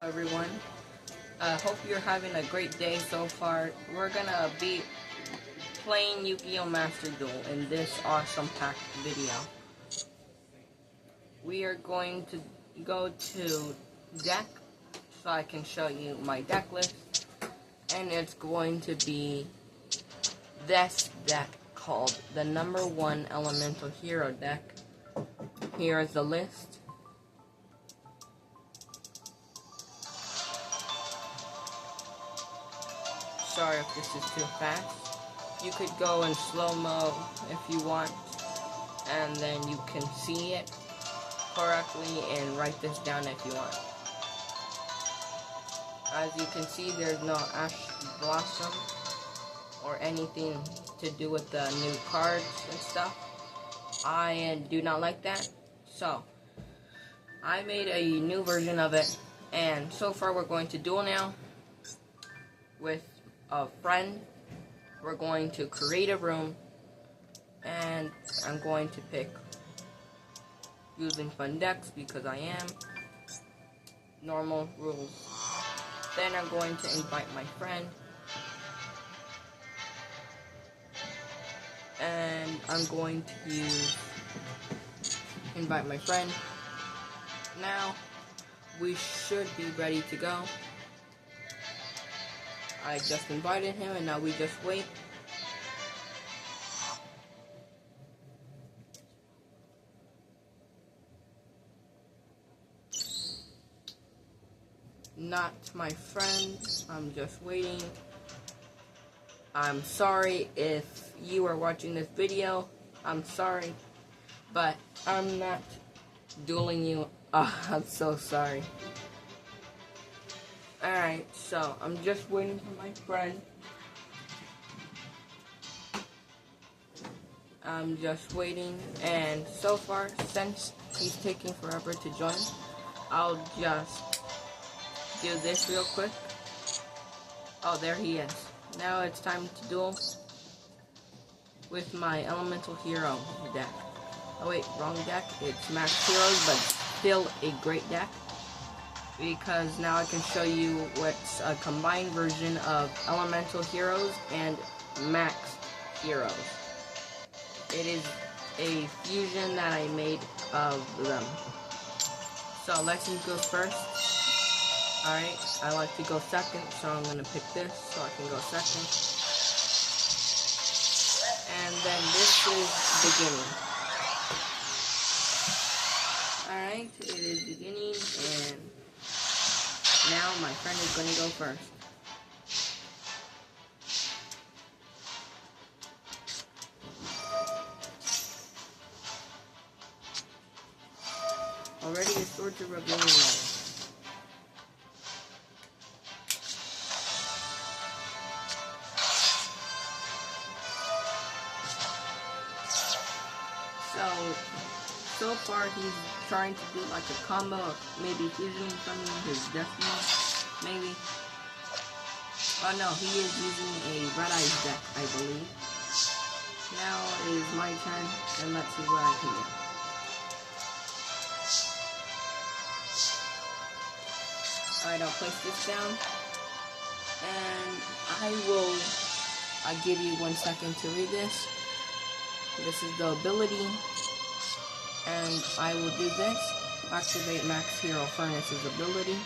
Everyone, hope you're having a great day so far. We're gonna be playing Yu-Gi-Oh! Master Duel in this awesome pack video. We are going to go to deck so I can show you my deck list, and it's going to be this deck called the #1 Elemental Hero deck. Here is the list. Sorry if this is too fast. You could go in slow-mo if you want, and then you can see it correctly and write this down if you want. As you can see, there's no Ash Blossom or anything to do with the new cards and stuff. I do not like that, so I made a new version of it, and so far we're going to duel now with a friend. We're going to create a room, and I'm going to pick using fun decks because I am. Normal rules. Then I'm going to invite my friend, and I'm going to invite my friend. Now we should be ready to go. I just invited him, and now we just wait. Not my friend. I'm just waiting. I'm sorry if you are watching this video. I'm sorry, but I'm not dueling you. I'm so sorry. Alright, so I'm just waiting for my friend. I'm just waiting, and so far, since he's taking forever to join, I'll just do this real quick. Oh, there he is. Now it's time to duel with my Elemental Hero deck. Oh wait, wrong deck. It's Max Heroes, but still a great deck, because now I can show you what's a combined version of Elemental Heroes and Max Heroes. It is a fusion that I made of them. So Lexi goes first. Alright, I like to go second, so I'm going to pick this so I can go second. And then this is beginning. Alright, it is beginning, and now my friend is going to go first. Already the swords are revealing light. So far he's trying to do like a combo of maybe fusioning something his destiny, maybe. Oh no, he is using a red-eyed deck, I believe. Now it is my turn, and let's see what I can do. Alright, I'll place this down, and I will give you 1 second to read this. This is the ability, and I will do this. Activate Max Hero Furnace's ability,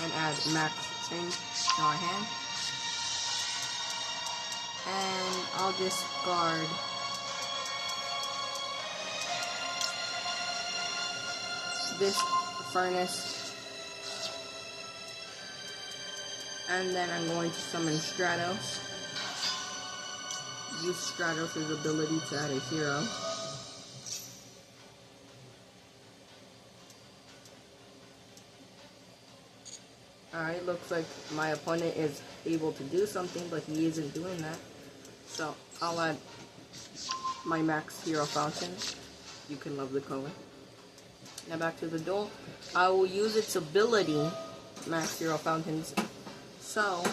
and add Max Change to our hand. And I'll discard this Furnace, and then I'm going to summon Stratos. Use Stratos' ability to add a hero. Alright, looks like my opponent is able to do something, but he isn't doing that. So, I'll add my Max Hero Fountain. You can love the color. Now back to the duel. I will use its ability, Max Hero Fountains, so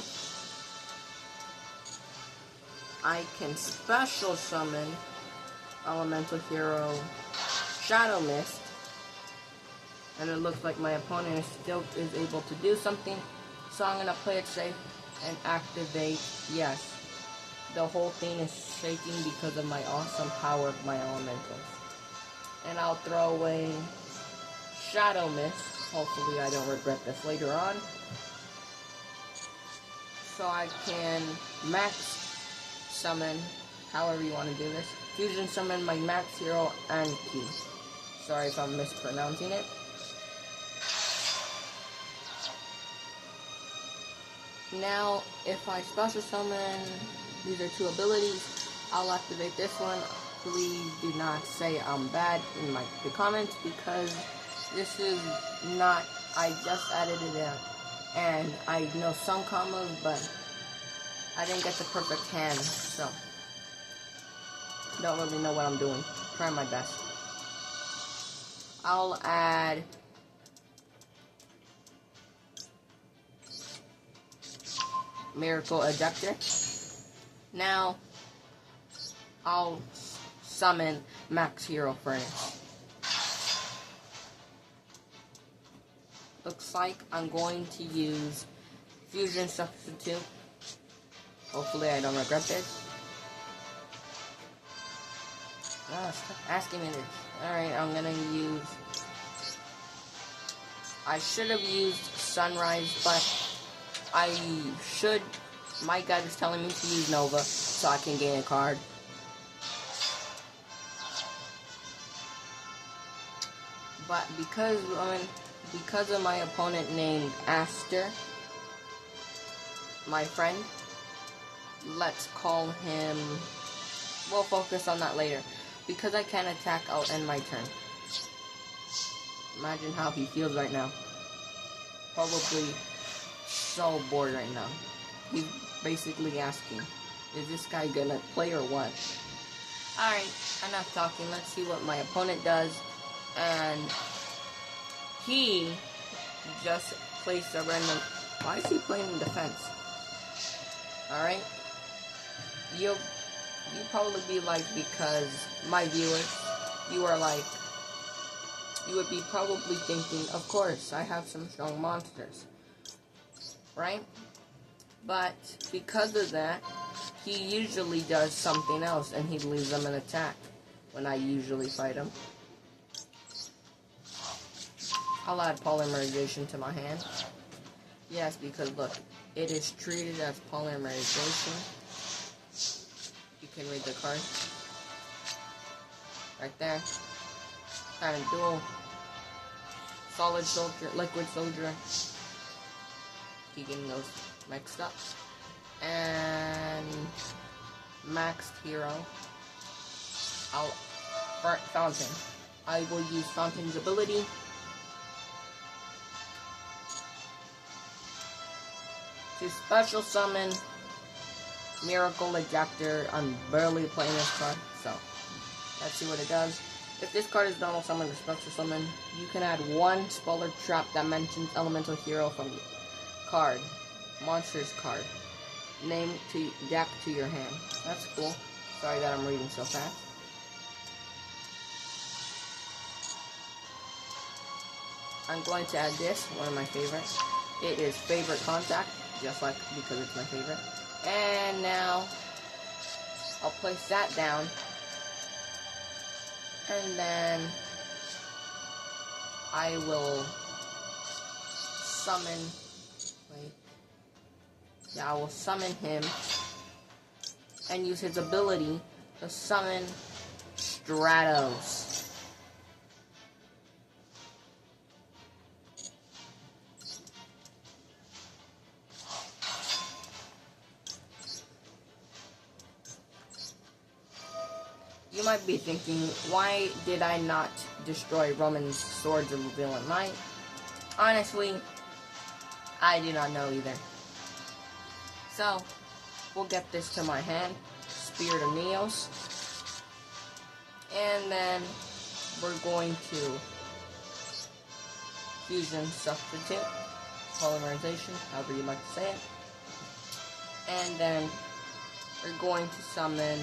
I can special summon Elemental Hero Shadow Mist, and it looks like my opponent is able to do something. So I'm gonna play it safe and activate. Yes, the whole thing is shaking because of my awesome power of my elementals. And I'll throw away Shadow Mist. Hopefully I don't regret this later on. So I can max summon, however you want to do this. Fusion summon my max hero and key. Sorry if I'm mispronouncing it. Now, if I special summon, these are 2 abilities, I'll activate this one. Please do not say I'm bad in the comments, because this is not, I just added it in. And I know some combos, but I didn't get the perfect hand, so don't really know what I'm doing. Try my best. I'll add Miracle Ejector. Now, I'll summon Max Hero Furnace. Looks like I'm going to use Fusion Substitute. Hopefully I don't regret this. Stop asking me this. Alright, I'm gonna use... I should have used Sunrise, but my guide is telling me to use Nova, so I can gain a card. But because of my opponent named Aster, my friend, let's call him, we'll focus on that later. Because I can't attack, I'll end my turn. Imagine how he feels right now. Probably so bored right now. He's basically asking, is this guy gonna play or what? Alright, enough talking. Let's see what my opponent does. And he just placed a random... Why is he playing in defense? Alright. You'll probably be like, because my viewers, you would be probably thinking, of course, I have some strong monsters. Right? But because of that, he usually does something else, and he leaves them an attack when I usually fight him. I'll add Polymerization to my hand. Yes, because look, it is treated as Polymerization. You can read the card. Right there. Kind of dual. Solid Soldier, Liquid Soldier. Keep getting those mixed up. And Maxed Hero. Fountain. I will use Fountain's ability. To special summon Miracle Ejector. I'm barely playing this card, so let's see what it does. If this card is normal summon or special summon, you can add 1 Spoiler Trap that mentions Elemental Hero from card, Monsters card, name to deck to your hand. That's cool. Sorry that I'm reading so fast. I'm going to add this, one of my favorites. It is Favorite Contact, just like because it's my favorite. And now I'll place that down. And then I will summon, I will summon him and use his ability to summon Stratos. You might be thinking, why did I not destroy Roman's Swords of Revealing Light? Honestly, I do not know either. So, we'll get this to my hand, Spirit of Neos. And then, we're going to Fusion Substitute, Polymerization, however you like to say it. And then, we're going to summon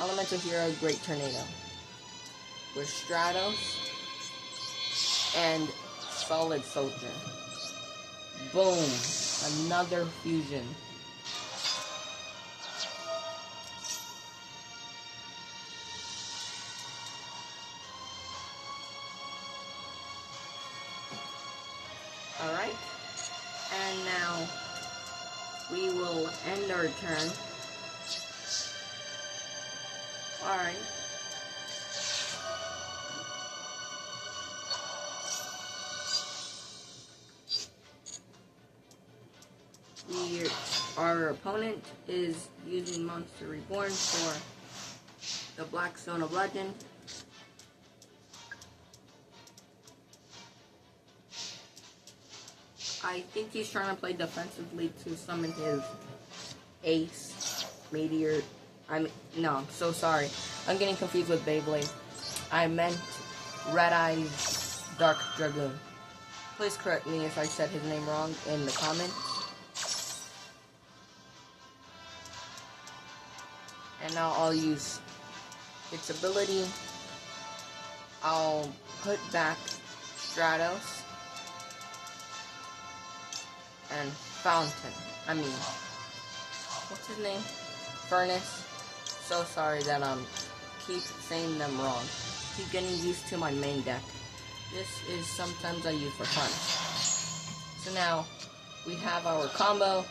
Elemental Hero, Great Tornado. with Stratos and Solid Soldier. Boom! Another fusion. Alright, and now we will end our turn. Alright. Our opponent is using Monster Reborn for the Black Stone of Legend. I think he's trying to play defensively to summon his Ace, Meteor. No, I'm so sorry. I'm getting confused with Beyblade. I meant Red Eyes Dark Dragoon. Please correct me if I said his name wrong in the comments. And now I'll use its ability. I'll put back Stratos and Fountain. What's his name? Furnace. So sorry that keep saying them wrong. Keep getting used to my main deck. This is sometimes I use for fun. So now we have our combo.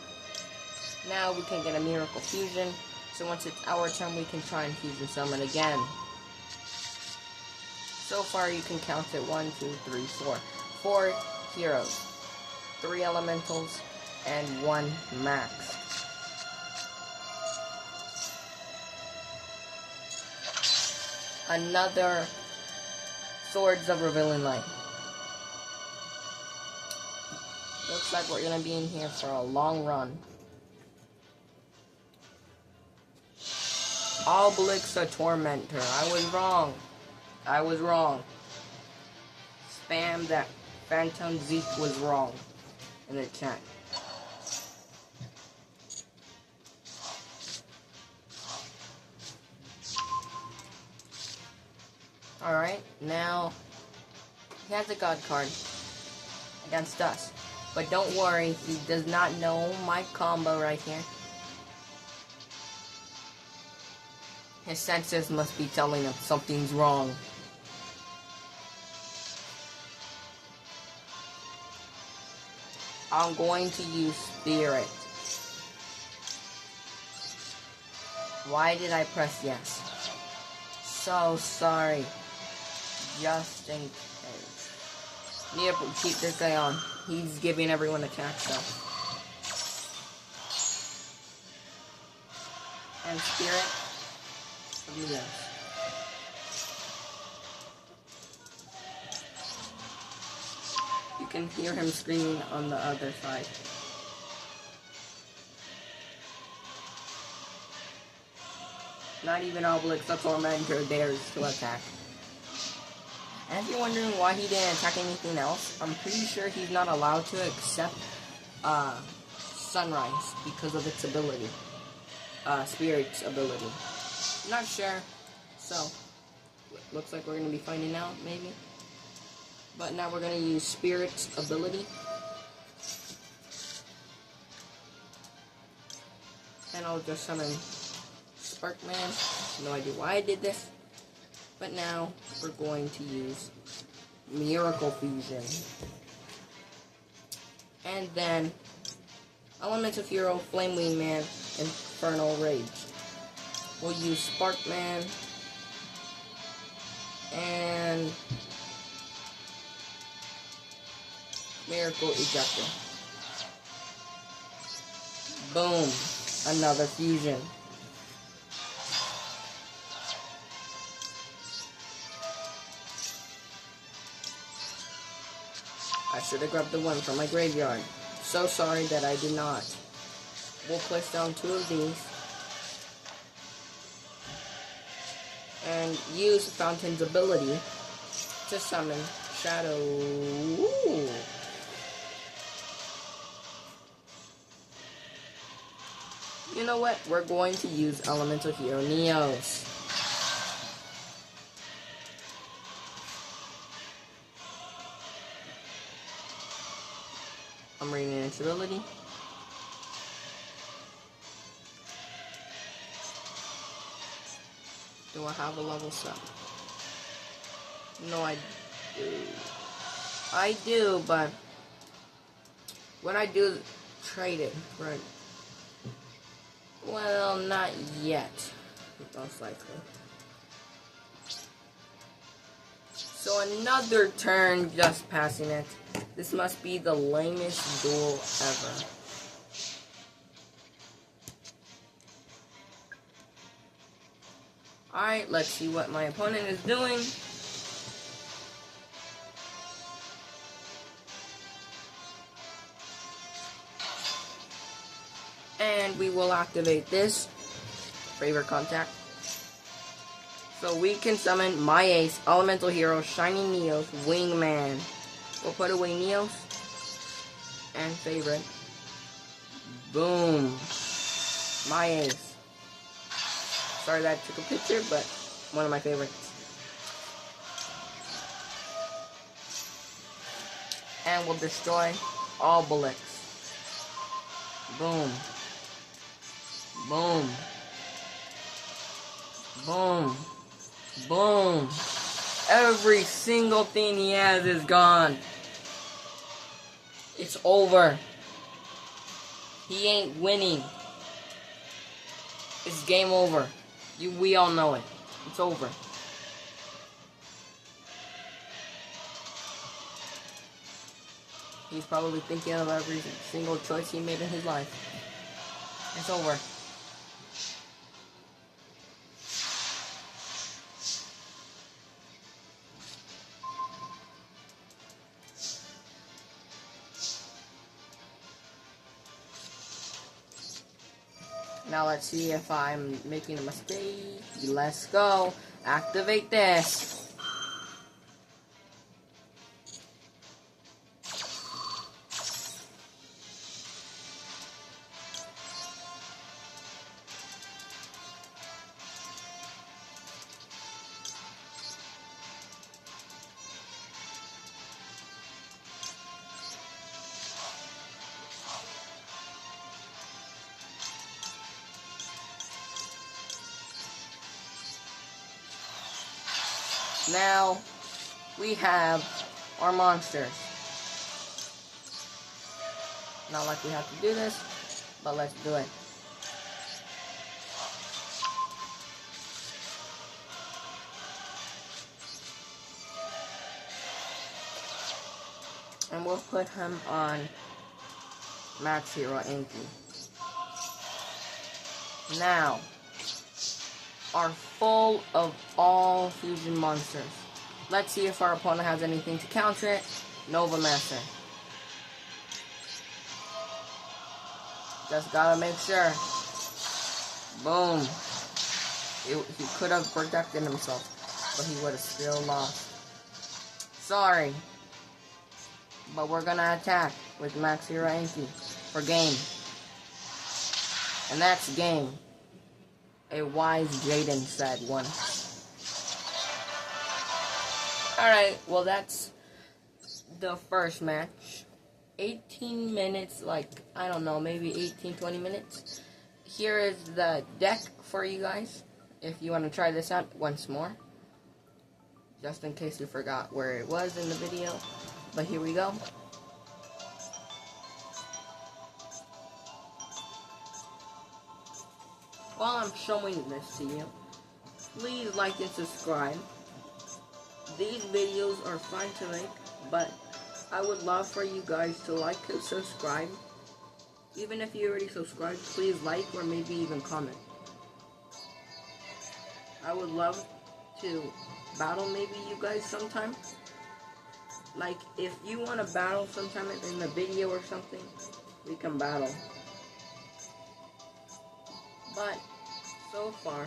Now we can get a Miracle Fusion. So once it's our turn, we can try and Fusion Summon again. So far you can count it 1, 2, 3, 4. 4 heroes, 3 elementals, and 1 max. Another Swords of Revealing Light. Looks like we're gonna be in here for a long run. Obelix a Tormentor. I was wrong. Spam that Phantom-Zeke was wrong in the chat. Alright, now he has a God card against us. But don't worry, he does not know my combo right here. His senses must be telling him something's wrong. I'm going to use Spirit. Why did I press yes? So sorry. Just in case. Need to keep this guy on. He's giving everyone attacks though. And Spirit. Yes. You can hear him screaming on the other side. Not even Obelix, the Tormentor dares to attack. And if you're wondering why he didn't attack anything else, I'm pretty sure he's not allowed to accept Sunrise because of its ability. Spirit's ability. Not sure, so looks like we're going to be finding out, maybe. But now we're going to use Spirit's ability. And I'll just summon Sparkman. No idea why I did this. But now we're going to use Miracle Fusion. And then Elemental Hero, Flame Wing Man, Infernal Rage. We'll use Sparkman and Miracle Ejector. Boom! Another fusion. I should have grabbed the one from my graveyard. So sorry that I did not. We'll place down 2 of these. And use Fountain's ability to summon Shadow. Ooh. You know what? We're going to use Elemental Hero Neos. I'm reading its ability. Do I have a level set? No, I do. I do, but when I do trade it, right? Well, not yet, most likely. So another turn, just passing it. This must be the lamest duel ever. Alright, let's see what my opponent is doing. And we will activate this favorite contact. So we can summon my ace, elemental hero, shiny Neos, wingman. We'll put away Neos and favorite. Boom. My ace. Sorry that I took a picture, but one of my favorites. And we'll destroy all bullets. Boom. Boom. Boom. Boom. Every single thing he has is gone. It's over. He ain't winning. It's game over. We all know it. It's over. He's probably thinking of every single choice he made in his life. It's over. Now let's see if I'm making a mistake. Let's go. Activate this. Now, we have our monsters. Not like we have to do this, but let's do it. And we'll put him on Max Hero Inky. Now, are full of all fusion monsters. Let's see if our opponent has anything to counter it. Nova Master. Just gotta make sure. Boom. He could have protected himself, but he would have still lost. Sorry. But we're gonna attack with Max Hero Inky for game. And that's game. A wise Jaden said once. Alright, well that's the first match. 18 minutes, like, I don't know, maybe 18-20 minutes. Here is the deck for you guys, if you want to try this out once more. Just in case you forgot where it was in the video. But here we go. While I'm showing this to you, please like and subscribe. These videos are fun to make, but I would love for you guys to like and subscribe. Even if you already subscribed, please like or maybe even comment. I would love to battle maybe you guys sometime. Like, if you want to battle sometime in the video or something, we can battle. But, so far,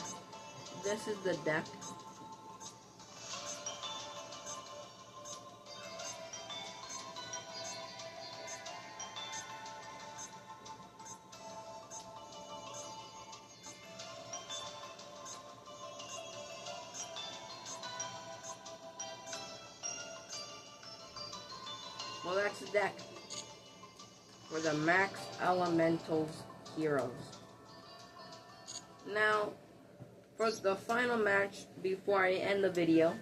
this is the deck. Well, that's the deck. for the Max Elementals heroes. Now, for the final match, before I end the video,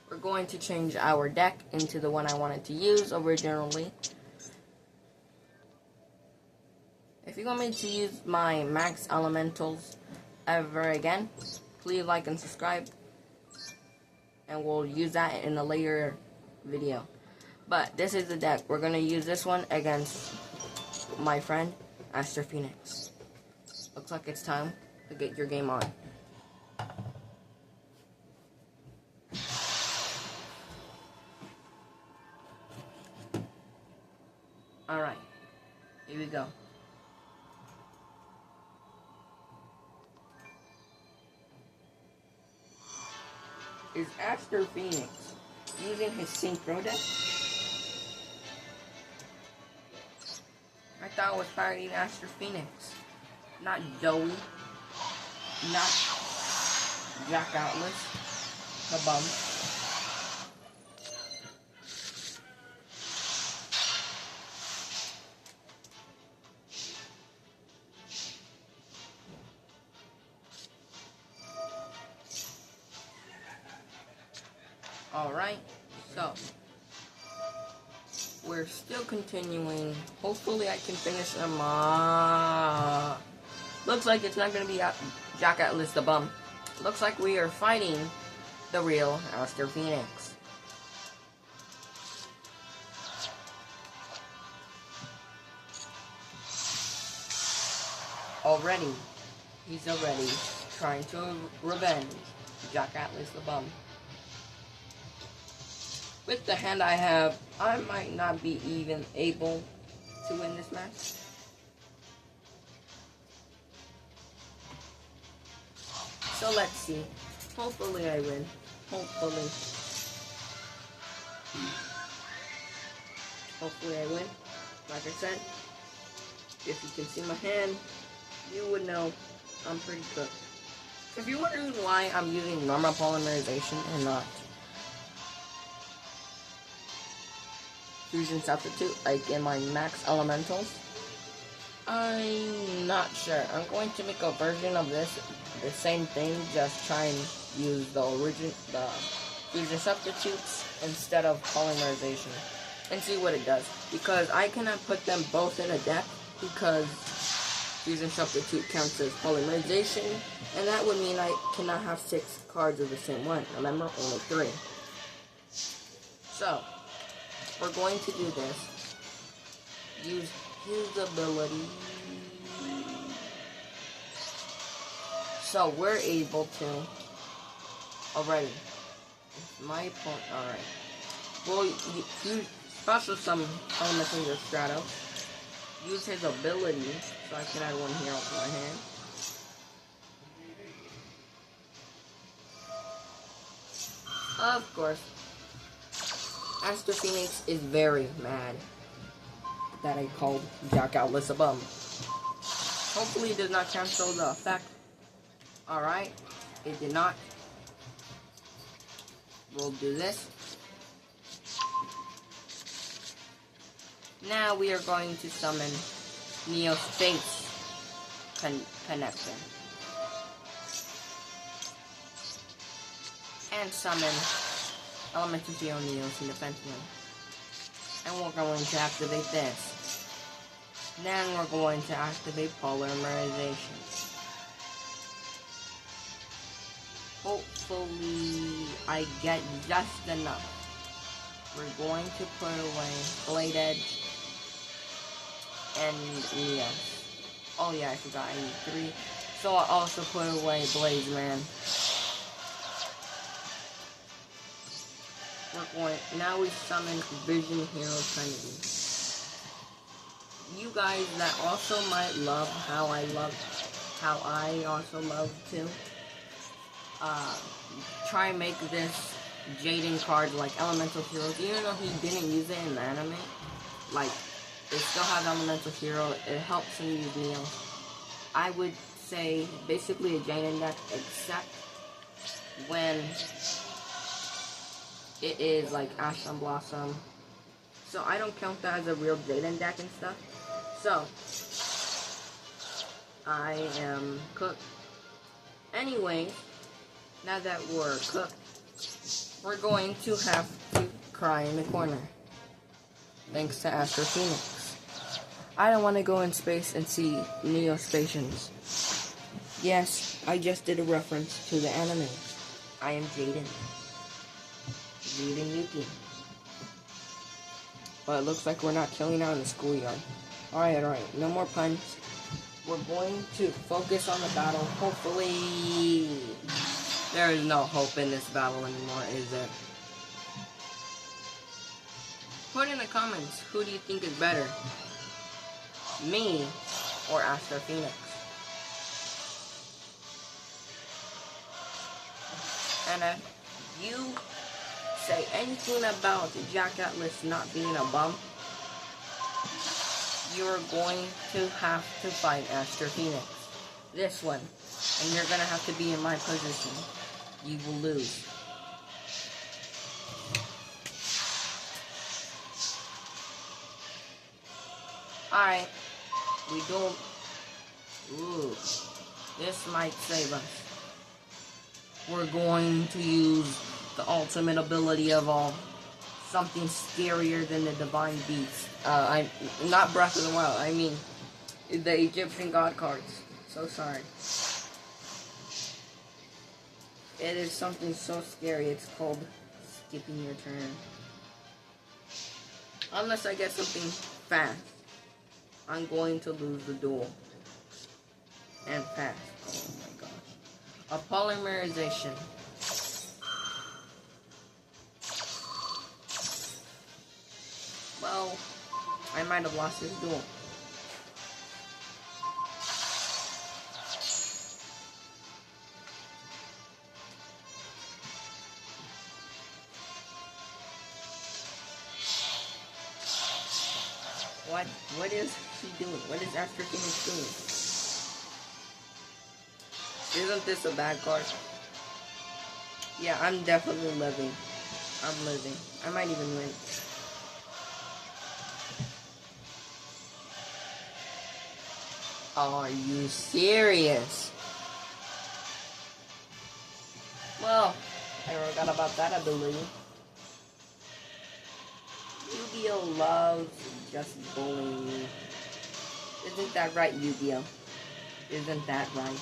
we're going to change our deck into the one I wanted to use originally. If you want me to use my Max Elementals ever again, please like and subscribe, and we'll use that in a later video. But this is the deck. We're going to use this one against my friend, Aster Phoenix. Looks like it's time to get your game on. Alright, here we go. Is Aster Phoenix using his Synchro deck? I thought I was fighting Aster Phoenix, not Joey, not Jack Atlas, the bum. Alright, so we're still continuing. Hopefully I can finish them. Looks like it's not going to be Jack Atlas the bum. Looks like we are fighting the real Aster Phoenix. He's already trying to revenge Jack Atlas the bum. With the hand I have, I might not be even able to win this match. So let's see. Hopefully I win. Hopefully I win. Like I said, if you can see my hand, you would know I'm pretty good. If you're wondering why I'm using normal polymerization and not fusion substitute like in my Max Elementals, I'm not sure. I'm going to make a version of this, the same thing, just try and use the fusion substitutes instead of polymerization and see what it does, because I cannot put them both in a deck because fusion substitute counts as polymerization, and that would mean I cannot have 6 cards of the same one. Remember, only 3. So we're going to do this. Use his ability. So we're able to already. My opponent. Alright. Well, you special summon Elemental your Strato. Use his ability so I can add 1 hero to my hand. Of course, Aster Phoenix is very mad that I called Jack Atlas a bum. Hopefully it does not cancel the effect. Alright, it did not. We'll do this. Now we are going to summon Neo Space Connection. And summon Elemental Hero Neos in the Phantom. And we're going to activate this. Then we're going to activate Polymerization. Hopefully I get just enough. We're going to put away Blade Edge and Neos. Oh yeah, I forgot I need 3. So I also put away Blaze Man. Now we summon Vision Hero Trinity. You guys that also might love how I also love to try and make this Jaden card like Elemental Heroes, even though he didn't use it in the anime. Like, it still has Elemental Hero, it helps him use Neo. I would say basically a Jaden deck, except when it is like Ashton Blossom, So I don't count that as a real Jaden deck and stuff. So I am cooked. Anyway, now that we're cooked, we're going to have to cry in the corner. Thanks to Astro Phoenix. I don't want to go in space and see Neospatians. Yes, I just did a reference to the anime. I am Jaden. Jaden Yuki. But it looks like we're not killing out in the schoolyard. Alright, no more puns. We're going to focus on the battle. Hopefully, there is no hope in this battle anymore, is there? Put in the comments, who do you think is better? Me or Astro Phoenix? And if you say anything about Jack Atlas not being a bum, you're going to have to fight Astro Phoenix. This one. And you're going to have to be in my position. You will lose. Alright. We don't... Ooh. This might save us. We're going to use the ultimate ability of all. Something scarier than the Divine Beast. Not Breath of the Wild. I mean, the Egyptian God cards. So sorry. It is something so scary. It's called skipping your turn. Unless I get something fast, I'm going to lose the duel. And fast. Oh my gosh. A polymerization. Well, I might have lost this duel. What is she doing? What is Astro Phoenix doing? Isn't this a bad card? Yeah, I'm definitely living. I'm living. I might even win. Are you serious? Well, I forgot about that ability. Yu-Gi-Oh loves just bullying you. Isn't that right, Yu-Gi-Oh? Isn't that right?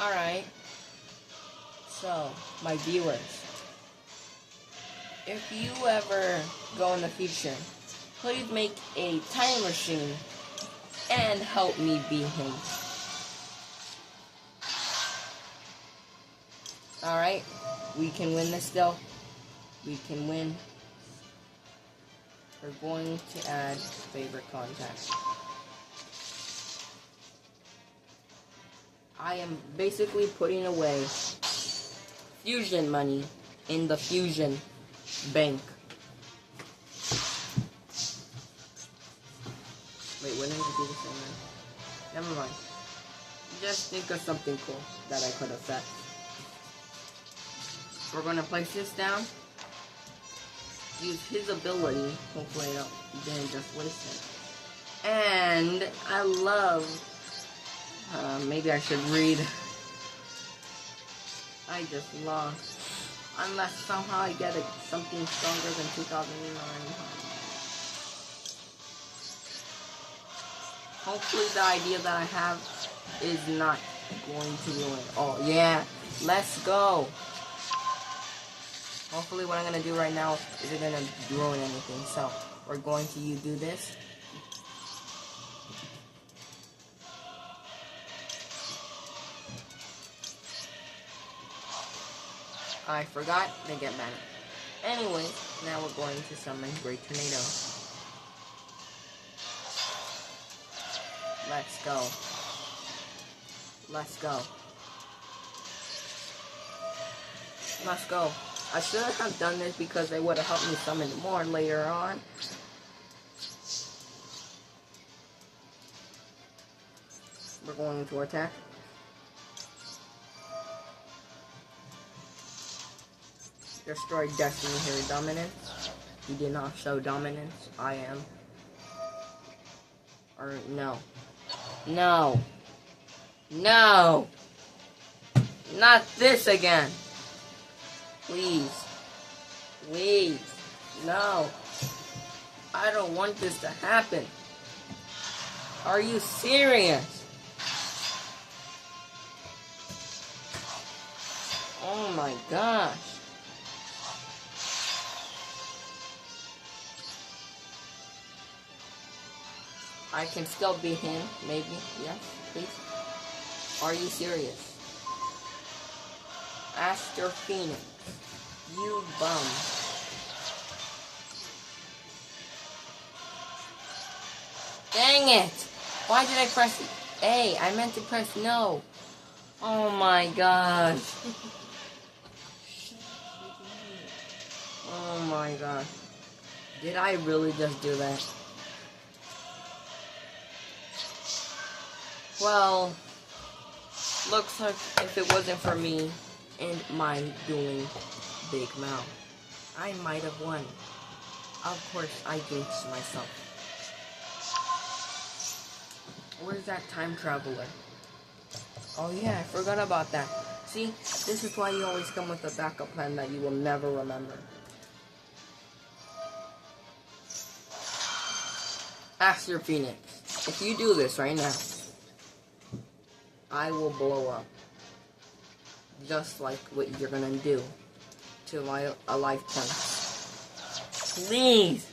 Alright. So, my viewers. If you ever go in the future, please make a time machine and help me beat him. Alright, we can win this still. We can win. We're going to add favorite contact. I am basically putting away fusion money in the fusion bank. Wait, when did I do this again? Never mind. Just think of something cool that I could have said. We're going to place this down. Use his ability. Hopefully I didn't just waste it. And I love... maybe I should read. I just lost. Unless somehow I get something stronger than 2009. Hopefully the idea that I have is not going to ruin it. Oh yeah, let's go. Hopefully what I'm going to do right now isn't going to ruin anything. So we're going to do this. I forgot, they get mad. Anyway, now we're going to summon Great Tornado. Let's go. Let's go. Let's go. I should have done this because they would have helped me summon more later on. We're going to attack. Destroy Destiny here. Dominance. You did not show dominance. I am. Or no. No. No. Not this again. Please. Please. No. I don't want this to happen. Are you serious? Oh my gosh. I can still beat him, maybe. Yes, please. Are you serious? Aster Phoenix. You bum. Dang it! Why did I press A? I meant to press no. Oh my gosh. Oh my god. Did I really just do that? Well, looks like if it wasn't for me and my doing Big Mouth, I might have won. Of course, I jinxed myself. Where's that time traveler? Oh yeah, I forgot about that. See, this is why you always come with a backup plan that you will never remember. Aster Phoenix, if you do this right now, I will blow up. Just like what you're gonna do to a life point. Please!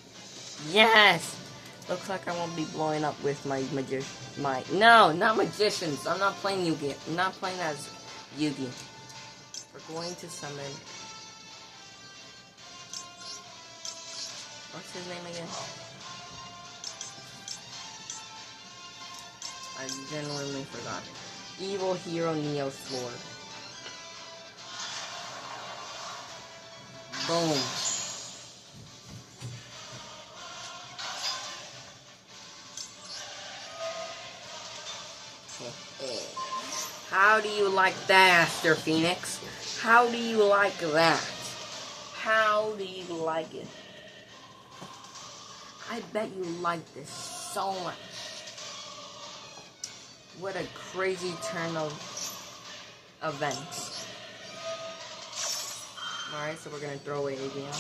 Yes! Looks like I won't be blowing up with my no, not magicians. I'm not playing Yugi. I'm not playing as Yugi. We're going to summon. What's his name again? I genuinely forgot. Evil Hero Neo Sword. Boom. How do you like that, Aster Phoenix? How do you like that? How do you like it? I bet you like this so much. What a crazy turn of events. Alright, so we're gonna throw away Avion.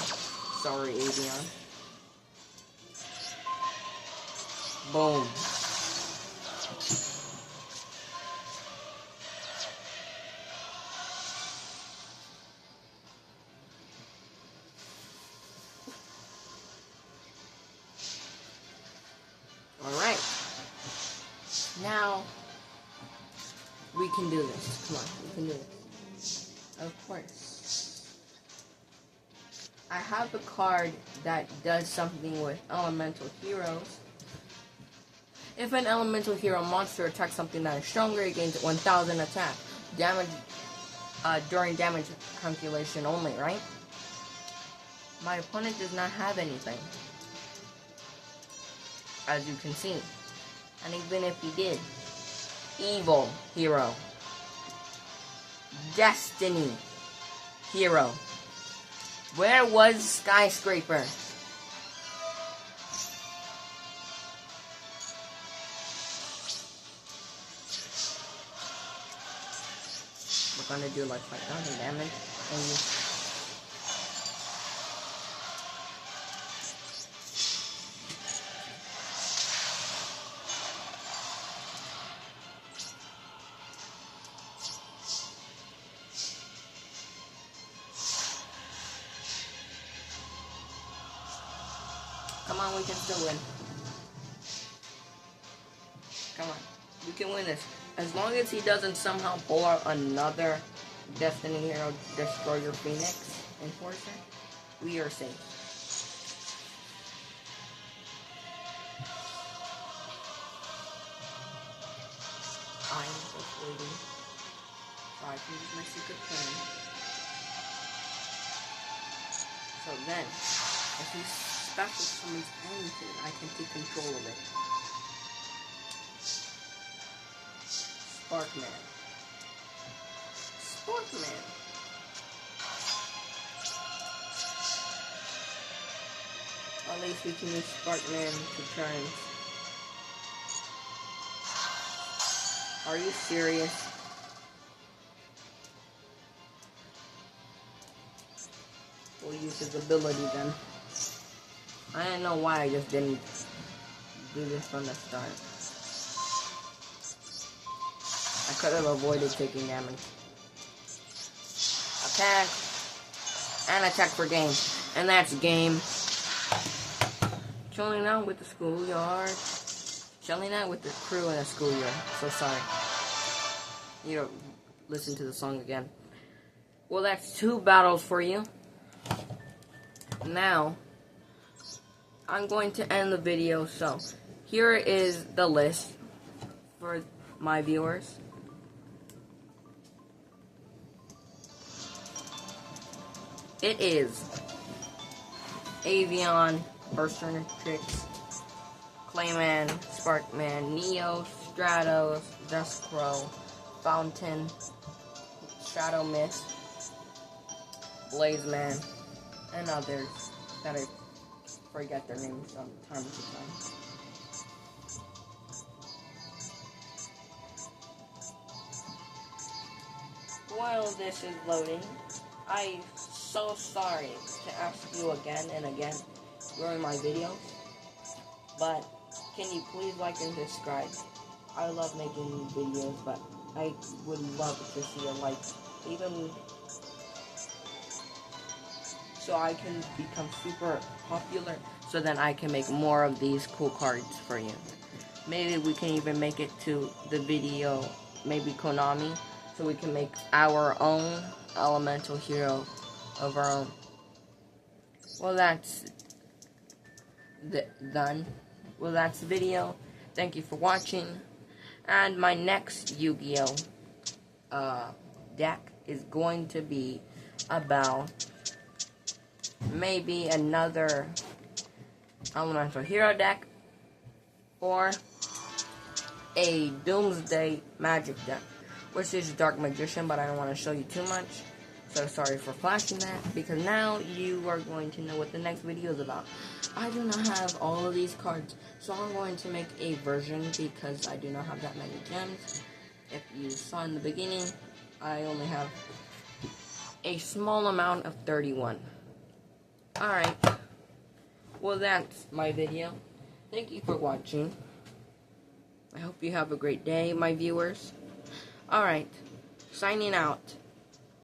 Sorry, Avion. Boom. Alright. Now, we can do this. Come on, we can do this. Of course. I have a card that does something with elemental heroes. If an elemental hero monster attacks something that is stronger, it gains 1000 attack. Damage, during damage calculation only, right? My opponent does not have anything, as you can see. And even if he did, evil hero, destiny hero. Where was Skyscraper? We're gonna do like 5000 damage. And come on, we can still win. Come on, we can win this. As long as he doesn't somehow pull out another Destiny Hero Destroyer Phoenix Enforcer, we are safe. I am just waiting so I can use my secret plan. So then, if he special summons anything, I can take control of it. Sparkman. Sparkman. least we can use Sparkman to try and... Are you serious? We'll use his ability then. I don't know why I just didn't do this from the start. I could have avoided taking damage. Attack. And attack for game. And that's game. Chilling out with the schoolyard. Chilling out with the crew in the schoolyard. So sorry. You don't listen to the song again. Well, that's 2 battles for you. Now, I'm going to end the video. So, here is the list for my viewers. It is Avion, Burster Tricks, Clayman, Sparkman, Neo, Stratos, Duskcrow, Fountain, Shadow Mist, Blazeman, and others that I forget their names from time to time. While this is loading, I'm so sorry to ask you again and again during my videos, but can you please like and subscribe? I love making videos, but I would love to see a like, even so I can become super popular, so then I can make more of these cool cards for you. Maybe we can even make it to the video, maybe Konami, so we can make our own elemental hero of our own. Well, that's done. Well, that's the video. Thank you for watching. And my next Yu-Gi-Oh! Deck is going to be about maybe another elemental hero deck or a Doomsday Magic deck, which is Dark Magician, but I don't want to show you too much. So sorry for flashing that, because now you are going to know what the next video is about. I do not have all of these cards, so I'm going to make a version because I do not have that many gems. If you saw in the beginning, I only have a small amount of 31. Alright, well that's my video. Thank you for watching. I hope you have a great day, my viewers. Alright, signing out.